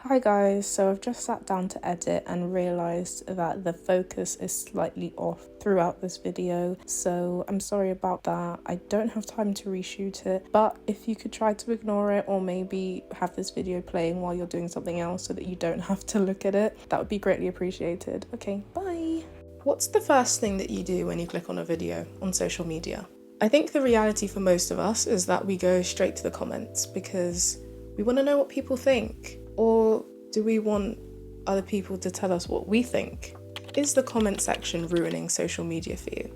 Hi guys, so I've just sat down to edit and realised that the focus is slightly off throughout this video, so I'm sorry about that. I don't have time to reshoot it, but if you could try to ignore it or maybe have this video playing while you're doing something else so that you don't have to look at it, that would be greatly appreciated. Okay, bye! What's the first thing that you do when you click on a video on social media? I think the reality for most of us is that we go straight to the comments because we want to know what people think. Or do we want other people to tell us what we think? Is the comment section ruining social media for you?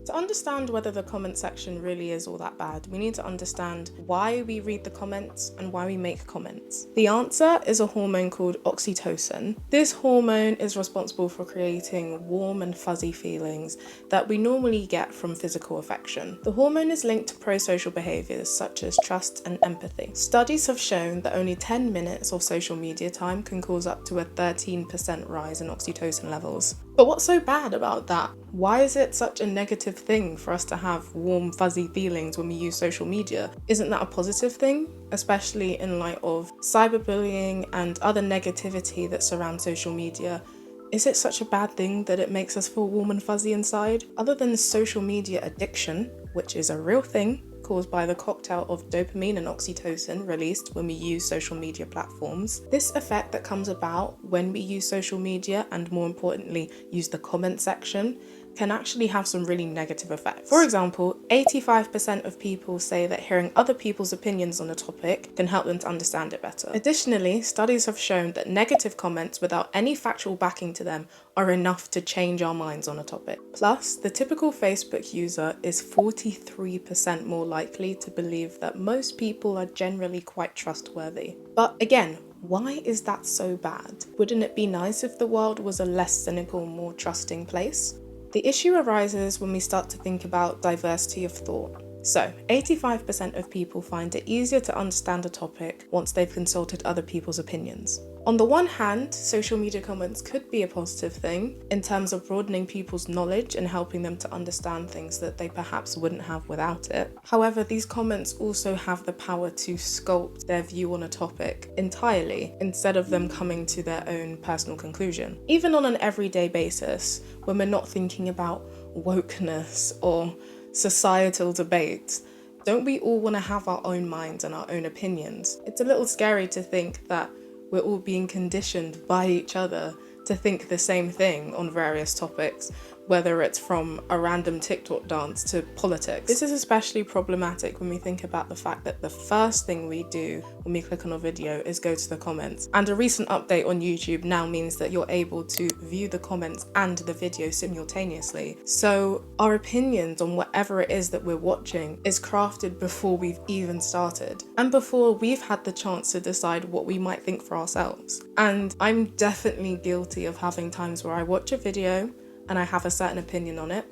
To understand whether the comment section really is all that bad, we need to understand why we read the comments and why we make comments. The answer is a hormone called oxytocin. This hormone is responsible for creating warm and fuzzy feelings that we normally get from physical affection. The hormone is linked to pro-social behaviors such as trust and empathy. Studies have shown that only 10 minutes of social media time can cause up to a 13% rise in oxytocin levels. But what's so bad about that? Why is it such a negative thing for us to have warm, fuzzy feelings when we use social media? Isn't that a positive thing? Especially in light of cyberbullying and other negativity that surrounds social media. Is it such a bad thing that it makes us feel warm and fuzzy inside? Other than social media addiction, which is a real thing, caused by the cocktail of dopamine and oxytocin released when we use social media platforms. This effect that comes about when we use social media and more importantly use the comment section can actually have some really negative effects. For example, 85% of people say that hearing other people's opinions on a topic can help them to understand it better. Additionally, studies have shown that negative comments without any factual backing to them are enough to change our minds on a topic. Plus, the typical Facebook user is 43% more likely to believe that most people are generally quite trustworthy. But again, why is that so bad? Wouldn't it be nice if the world was a less cynical, more trusting place? The issue arises when we start to think about diversity of thought. So, 85% of people find it easier to understand a topic once they've consulted other people's opinions. On the one hand, social media comments could be a positive thing in terms of broadening people's knowledge and helping them to understand things that they perhaps wouldn't have without it. However, these comments also have the power to sculpt their view on a topic entirely instead of them coming to their own personal conclusion. Even on an everyday basis, when we're not thinking about wokeness or societal debates, don't we all want to have our own minds and our own opinions? It's a little scary to think that we're all being conditioned by each other to think the same thing on various topics, whether it's from a random TikTok dance to politics. This is especially problematic when we think about the fact that the first thing we do when we click on a video is go to the comments. And a recent update on YouTube now means that you're able to view the comments and the video simultaneously. So our opinions on whatever it is that we're watching is crafted before we've even started and before we've had the chance to decide what we might think for ourselves. And I'm definitely guilty of having times where I watch a video and I have a certain opinion on it,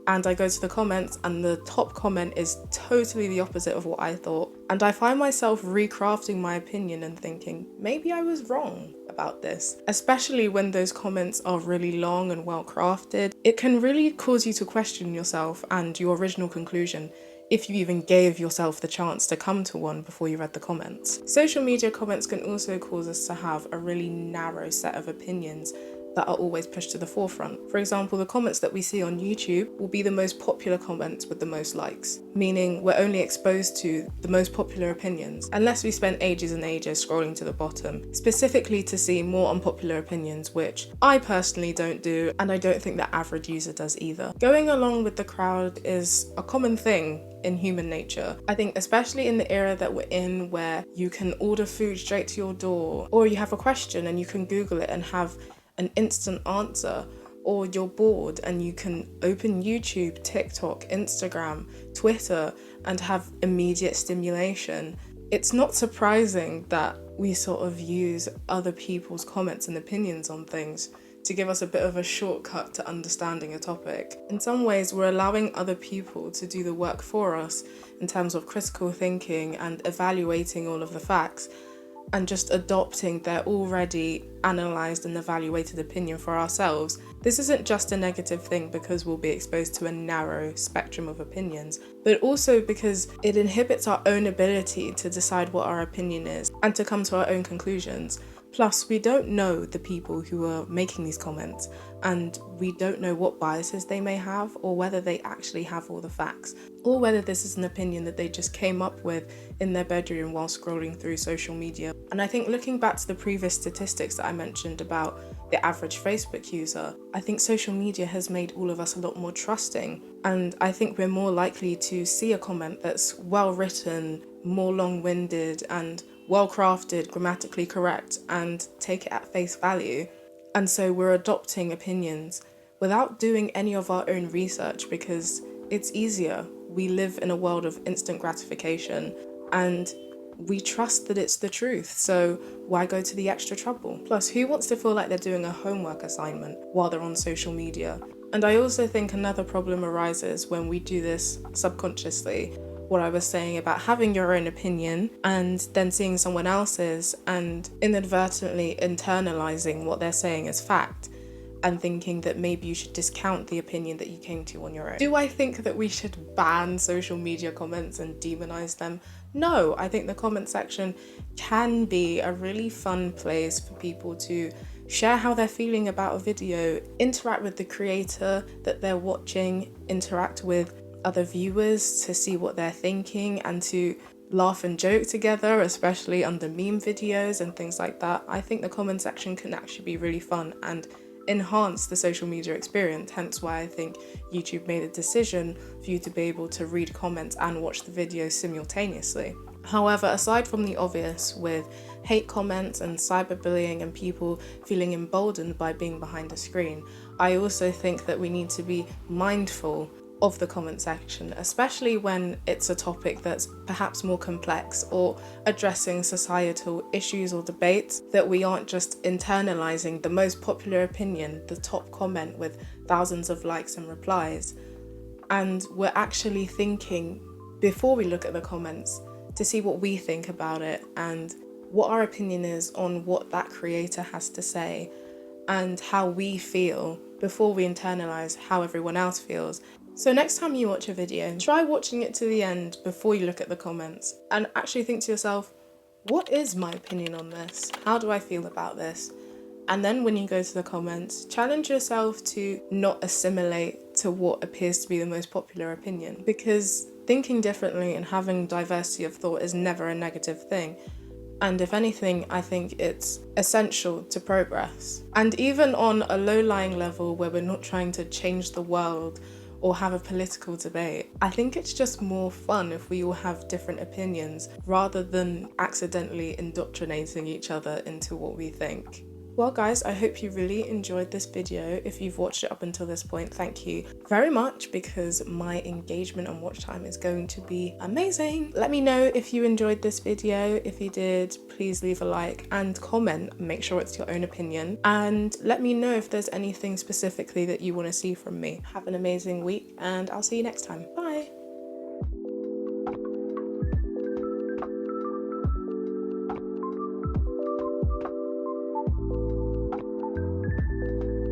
and I go to the comments and the top comment is totally the opposite of what I thought, and I find myself recrafting my opinion and thinking, maybe I was wrong about this. Especially when those comments are really long and well crafted, it can really cause you to question yourself and your original conclusion if you even gave yourself the chance to come to one before you read the comments. Social media comments can also cause us to have a really narrow set of opinions that are always pushed to the forefront. For example, the comments that we see on YouTube will be the most popular comments with the most likes, meaning we're only exposed to the most popular opinions, unless we spend ages and ages scrolling to the bottom, specifically to see more unpopular opinions, which I personally don't do, and I don't think the average user does either. Going along with the crowd is a common thing in human nature. I think especially in the era that we're in where you can order food straight to your door, or you have a question and you can Google it and have an instant answer, or you're bored and you can open YouTube, TikTok, Instagram, Twitter and have immediate stimulation. It's not surprising that we sort of use other people's comments and opinions on things to give us a bit of a shortcut to understanding a topic. In some ways, we're allowing other people to do the work for us in terms of critical thinking and evaluating all of the facts. and just adopting their already analysed and evaluated opinion for ourselves, this isn't just a negative thing because we'll be exposed to a narrow spectrum of opinions, but also because it inhibits our own ability to decide what our opinion is and to come to our own conclusions. Plus, we don't know the people who are making these comments, and we don't know what biases they may have, or whether they actually have all the facts, or whether this is an opinion that they just came up with in their bedroom while scrolling through social media. And I think looking back to the previous statistics that I mentioned about the average Facebook user, I think social media has made all of us a lot more trusting, and I think we're more likely to see a comment that's well written, more long-winded and well-crafted, grammatically correct, and take it at face value. And so we're adopting opinions without doing any of our own research because it's easier. We live in a world of instant gratification and we trust that it's the truth, so why go to the extra trouble? Plus, who wants to feel like they're doing a homework assignment while they're on social media? And I also think another problem arises when we do this subconsciously. What I was saying about having your own opinion and then seeing someone else's and inadvertently internalizing what they're saying as fact and thinking that maybe you should discount the opinion that you came to on your own. Do I think that we should ban social media comments and demonize them? No, I think the comment section can be a really fun place for people to share how they're feeling about a video, interact with the creator that they're watching, interact with other viewers to see what they're thinking and to laugh and joke together, especially under meme videos and things like that. I think the comment section can actually be really fun and enhance the social media experience, hence why I think YouTube made a decision for you to be able to read comments and watch the video simultaneously. However, aside from the obvious with hate comments and cyberbullying and people feeling emboldened by being behind a screen, I also think that we need to be mindful of the comment section, especially when it's a topic that's perhaps more complex or addressing societal issues or debates, that we aren't just internalizing the most popular opinion, the top comment with thousands of likes and replies, and we're actually thinking before we look at the comments to see what we think about it and what our opinion is on what that creator has to say and how we feel before we internalize how everyone else feels. So next time you watch a video, try watching it to the end before you look at the comments and actually think to yourself, what is my opinion on this? How do I feel about this? And then when you go to the comments, challenge yourself to not assimilate to what appears to be the most popular opinion, because thinking differently and having diversity of thought is never a negative thing. And if anything, I think it's essential to progress. And even on a low-lying level where we're not trying to change the world or have a political debate, I think it's just more fun if we all have different opinions rather than accidentally indoctrinating each other into what we think. Well guys, I hope you really enjoyed this video. If you've watched it up until this point, thank you very much, because my engagement and watch time is going to be amazing. Let me know if you enjoyed this video. If you did, please leave a like and comment. Make sure it's your own opinion. And let me know if there's anything specifically that you want to see from me. Have an amazing week and I'll see you next time. Bye.